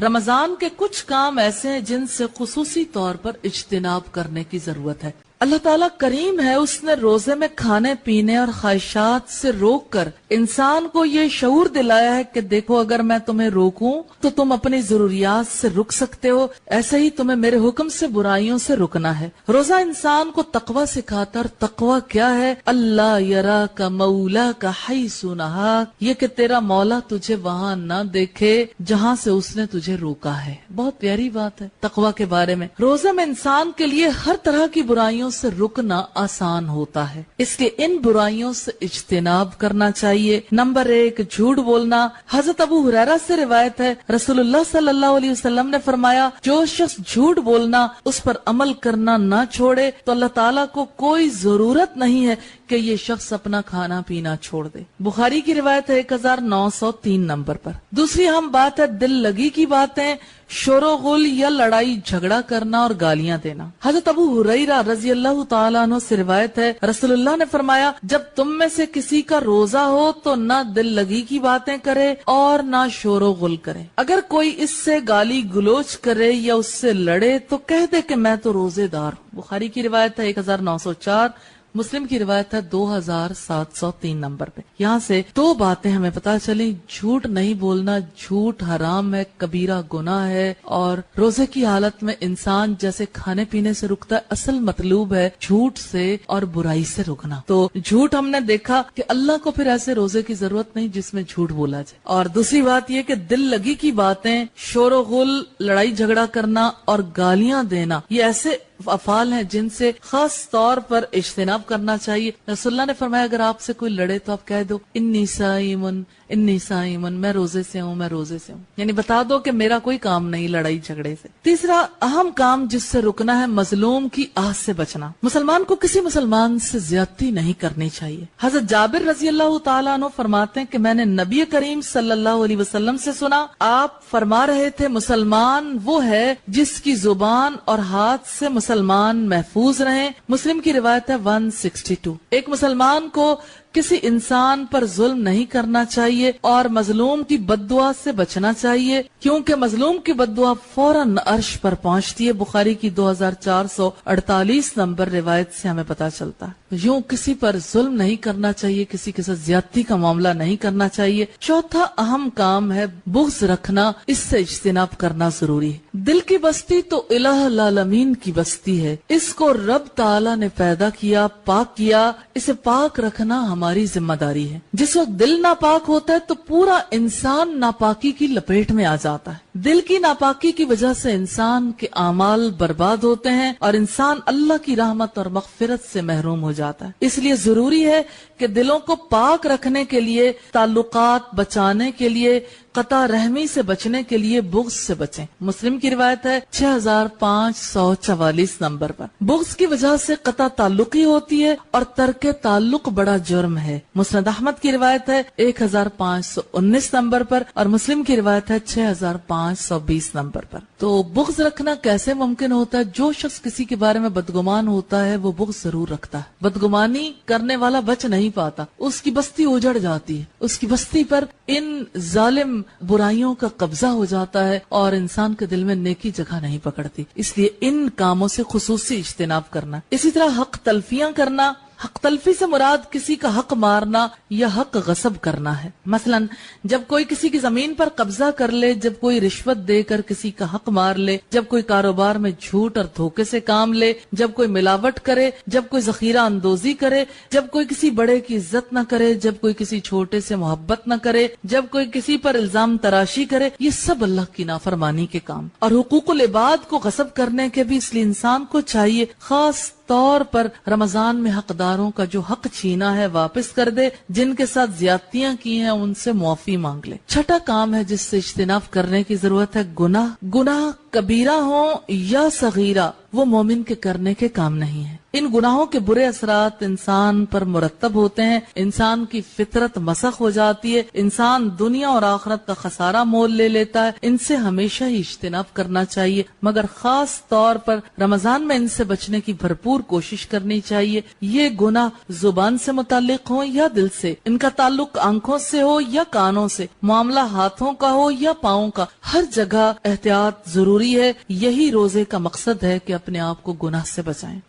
رمضان کے کچھ کام ایسے ہیں جن سے خصوصی طور پر اجتناب کرنے کی ضرورت ہے۔ اللہ تعالیٰ کریم ہے، اس نے روزے میں کھانے پینے اور خواہشات سے روک کر انسان کو یہ شعور دلایا ہے کہ دیکھو اگر میں تمہیں روکوں تو تم اپنی ضروریات سے رک سکتے ہو، ایسے ہی تمہیں میرے حکم سے برائیوں سے رکنا ہے۔ روزہ انسان کو تقوی سکھاتا، اور تقوی کیا ہے؟ اللہ یرا کا مولا کا حیث نہاک، یہ کہ تیرا مولا تجھے وہاں نہ دیکھے جہاں سے اس نے تجھے روکا ہے۔ بہت پیاری بات ہے تقوی کے بارے میں۔ روزے میں انسان کے لیے ہر طرح کی برائیوں سے رکنا آسان ہوتا ہے، اس لیے ان برائیوں سے اجتناب کرنا چاہیے۔ نمبر 1، جھوٹ بولنا۔ حضرت ابو ہریرہ سے روایت ہے، رسول اللہ صلی اللہ علیہ وسلم نے فرمایا، جو شخص جھوٹ بولنا اس پر عمل کرنا نہ چھوڑے تو اللہ تعالیٰ کو کوئی ضرورت نہیں ہے کہ یہ شخص اپنا کھانا پینا چھوڑ دے۔ بخاری کی روایت ہے 1903 نمبر پر۔ دوسری اہم بات ہے دل لگی کی باتیں، شور و غل یا لڑائی جھگڑا کرنا اور گالیاں دینا۔ حضرت ابو ہریرہ رضی اللہ تعالیٰ عنہ سے روایت ہے، رسول اللہ نے فرمایا، جب تم میں سے کسی کا روزہ ہو تو نہ دل لگی کی باتیں کرے اور نہ شور و غل کرے۔ اگر کوئی اس سے گالی گلوچ کرے یا اس سے لڑے تو کہہ دے کہ میں تو روزے دار ہوں۔ بخاری کی روایت ہے 1904، مسلم کی روایت ہے 2703 نمبر پہ۔ یہاں سے دو باتیں ہمیں پتہ چلیں، جھوٹ نہیں بولنا، جھوٹ حرام ہے، کبیرہ گناہ ہے، اور روزے کی حالت میں انسان جیسے کھانے پینے سے رکتا ہے، اصل مطلوب ہے جھوٹ سے اور برائی سے رکنا۔ تو جھوٹ ہم نے دیکھا کہ اللہ کو پھر ایسے روزے کی ضرورت نہیں جس میں جھوٹ بولا جائے۔ اور دوسری بات یہ کہ دل لگی کی باتیں، شور و غل، لڑائی جھگڑا کرنا اور گالیاں دینا، یہ ایسے افعال ہیں جن سے خاص طور پر اجتناب کرنا چاہیے۔ رسول اللہ نے فرمایا اگر آپ سے کوئی لڑے تو آپ کہہ دو انی صائمن، انی صائمن، میں روزے سے ہوں، میں روزے سے ہوں، یعنی بتا دو کہ میرا کوئی کام نہیں لڑائی جھگڑے سے۔ تیسرا اہم کام جس سے رکنا ہے مظلوم کی آہ سے بچنا۔ مسلمان کو کسی مسلمان سے زیادتی نہیں کرنی چاہیے۔ حضرت جابر رضی اللہ تعالیٰ عنہ فرماتے ہیں کہ میں نے نبی کریم صلی اللہ علیہ وسلم سے سنا، آپ فرما رہے تھے مسلمان وہ ہے جس کی زبان اور ہاتھ سے مسلمان محفوظ رہیں۔ مسلم کی روایت ہے 162۔ ایک مسلمان کو کسی انسان پر ظلم نہیں کرنا چاہیے اور مظلوم کی بد دعا سے بچنا چاہیے، کیونکہ مظلوم کی بد دعا فوراً عرش پر پہنچتی ہے۔ بخاری کی 2448 نمبر روایت سے ہمیں پتہ چلتا ہے۔ یوں کسی پر ظلم نہیں کرنا چاہیے، کسی کے ساتھ زیادتی کا معاملہ نہیں کرنا چاہیے۔ چوتھا اہم کام ہے بغض رکھنا، اس سے اجتناب کرنا ضروری ہے۔ دل کی بستی تو الہ العالمین کی بستی ہے، اس کو رب تعالی نے پیدا کیا، پاک کیا، اسے پاک رکھنا ہماری ذمہ داری ہے۔ جس وقت دل ناپاک ہوتا ہے تو پورا انسان ناپاکی کی لپیٹ میں آ جاتا ہے۔ دل کی ناپاکی کی وجہ سے انسان کے اعمال برباد ہوتے ہیں اور انسان اللہ کی رحمت اور مغفرت سے محروم ہو جاتا ہے۔ اس لیے ضروری ہے کہ دلوں کو پاک رکھنے کے لیے، تعلقات بچانے کے لیے، قطع رحمی سے بچنے کے لیے بغض سے بچیں۔ مسلم کی روایت ہے 6544 نمبر پر۔ بغض کی وجہ سے قطع تعلقی ہوتی ہے اور ترک تعلق بڑا جرم ہے۔ مسند احمد کی روایت ہے 1519 نمبر پر اور مسلم کی روایت ہے 6520 نمبر پر۔ تو بغض رکھنا کیسے ممکن ہوتا ہے؟ جو شخص کسی کے بارے میں بدگمان ہوتا ہے وہ بغض ضرور رکھتا ہے۔ بدگمانی کرنے والا بچ نہیں پاتا، اس کی بستی اجڑ جاتی ہے، اس کی بستی پر ان ظالم برائیوں کا قبضہ ہو جاتا ہے اور انسان کے دل میں نیکی جگہ نہیں پکڑتی۔ اس لیے ان کاموں سے خصوصی اجتناب کرنا۔ اسی طرح حق تلفیاں کرنا۔ حق تلفی سے مراد کسی کا حق مارنا یا حق غصب کرنا ہے۔ مثلا جب کوئی کسی کی زمین پر قبضہ کر لے، جب کوئی رشوت دے کر کسی کا حق مار لے، جب کوئی کاروبار میں جھوٹ اور دھوکے سے کام لے، جب کوئی ملاوٹ کرے، جب کوئی ذخیرہ اندوزی کرے، جب کوئی کسی بڑے کی عزت نہ کرے، جب کوئی کسی چھوٹے سے محبت نہ کرے، جب کوئی کسی پر الزام تراشی کرے، یہ سب اللہ کی نافرمانی کے کام اور حقوق العباد کو غصب کرنے کے بھی۔ اس لیے انسان کو چاہیے خاص طور پر رمضان میں حقداروں کا جو حق چھینا ہے واپس کر دے، جن کے ساتھ زیادتیاں کی ہیں ان سے معافی مانگ لے۔ چھٹا کام ہے جس سے اجتناب کرنے کی ضرورت ہے گناہ۔ گناہ کبیرہ ہوں یا صغیرہ، وہ مومن کے کرنے کے کام نہیں ہے۔ ان گناہوں کے برے اثرات انسان پر مرتب ہوتے ہیں، انسان کی فطرت مسخ ہو جاتی ہے، انسان دنیا اور آخرت کا خسارہ مول لے لیتا ہے۔ ان سے ہمیشہ ہی اجتناب کرنا چاہیے، مگر خاص طور پر رمضان میں ان سے بچنے کی بھرپور کوشش کرنی چاہیے۔ یہ گناہ زبان سے متعلق ہوں یا دل سے، ان کا تعلق آنکھوں سے ہو یا کانوں سے، معاملہ ہاتھوں کا ہو یا پاؤں کا، ہر جگہ احتیاط ضروری ہے۔ یہی روزے کا مقصد ہے کہ اپنے آپ کو گناہ سے بچائیں۔